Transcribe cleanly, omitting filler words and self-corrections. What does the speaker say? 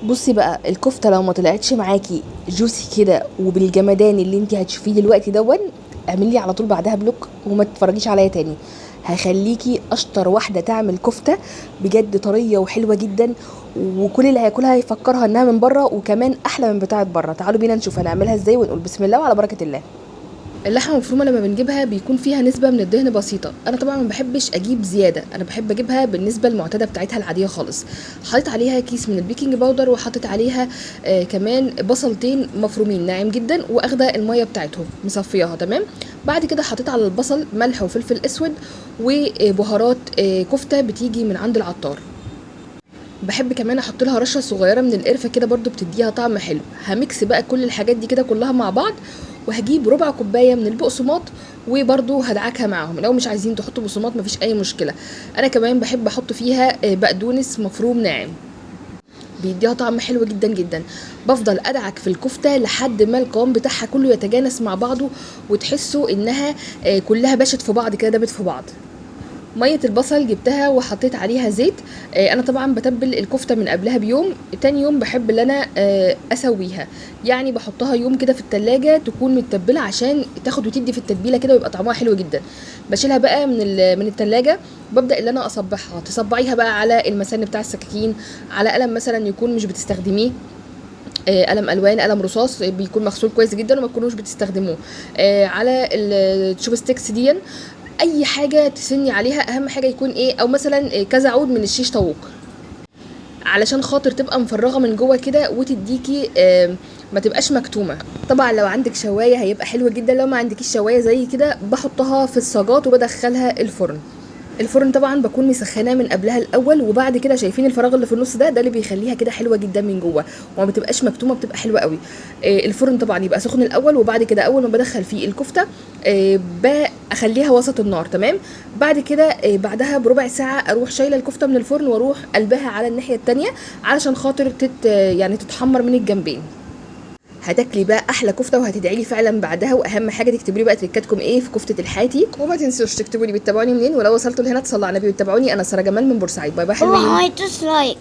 بصي بقى، الكفته لو ما طلعتش معاكي جوسي كده وبالجمدان اللي انت هتشوفيه دلوقتي دون، اعملي على طول بعدها بلوك وما تتفرجيش عليا تاني. هخليكي اشطر واحده تعمل كفته، بجد طريه وحلوه جدا، وكل اللي هياكلها هيفكرها انها من بره، وكمان احلى من بتاعه بره. تعالوا بينا نشوف هنعملها ازاي ونقول بسم الله وعلى بركه الله. اللحمه المفرومه لما بنجيبها بيكون فيها نسبه من الدهن بسيطه، انا طبعا ما بحبش اجيب زياده، انا بحب اجيبها بالنسبه المعتاده بتاعتها العاديه خالص. حطيت عليها كيس من البيكنج باودر، وحطيت عليها كمان بصلتين مفرومين ناعم جدا، واخده الميه بتاعتهم مصفياها تمام. بعد كده حطيت على البصل ملح وفلفل اسود وبهارات كفته بتيجي من عند العطار. بحب كمان احط لها رشه صغيره من القرفه كده برضو بتديها طعم حلو. هميكس بقى كل الحاجات دي كده كلها مع بعض، وهجيب ربع كوبايه من البقسماط، وبرضو هدعكها معاهم. لو مش عايزين تحطوا بقسماط مفيش اي مشكله. انا كمان بحب احط فيها بقدونس مفروم ناعم، بيديها طعم حلو جدا جدا. بفضل ادعك في الكفته لحد ما القوام بتاعها كله يتجانس مع بعضه، وتحسوا انها كلها باشت في بعض كده، دابت في بعض. ميه البصل جبتها وحطيت عليها زيت. انا طبعا بتبل الكفته من قبلها بيوم، تاني يوم بحب ان انا اسويها، يعني بحطها يوم كده في التلاجة تكون متبله عشان تاخد وتدي في التتبيله كده ويبقى طعمها حلو جدا. بشيلها بقى من التلاجة، ببدا ان انا اصبعها. تصبعيها بقى على المسن بتاع السكاكين، على قلم مثلا يكون مش بتستخدميه، قلم الوان، قلم رصاص بيكون مغسول كويس جدا وما تكونوش بتستخدموه، على الشوبستيكس دي، اي حاجه تسني عليها. اهم حاجه يكون ايه، او مثلا كذا عود من الشيش طاووق، علشان خاطر تبقى مفرغه من جوه كده وتديكي ما تبقاش مكتومه. طبعا لو عندك شوايه هيبقى حلو جدا، لو ما عندكيش شوايه زي كده بحطها في الصاجات وبدخلها الفرن. الفرن طبعا بكون مسخناه من قبلها الاول، وبعد كده شايفين الفراغ اللي في النص ده اللي بيخليها كده حلوه جدا من جوه وما بتبقاش مكتومه، بتبقى حلوه قوي. الفرن طبعا يبقى سخن الاول، وبعد كده اول ما بدخل فيه الكفته بخليها وسط النار تمام. بعد كده بعدها بربع ساعه اروح شايله الكفته من الفرن واروح قلبها على الناحيه التانية علشان خاطر يعني تتحمر من الجنبين. هتاكلي بقى احلى كفته وهتدعي لي فعلا بعدها. واهم حاجه تكتبوا لي بقى تريكاتكم ايه في كفته الحاتي، وما تنسوش تكتبوا لي بتتابعوني منين، ولو وصلتوا لهنا تصلوا على النبي وتتابعوني. انا ساره جمال من بورسعيد. باي باي حلوين. اوعى تسلايك.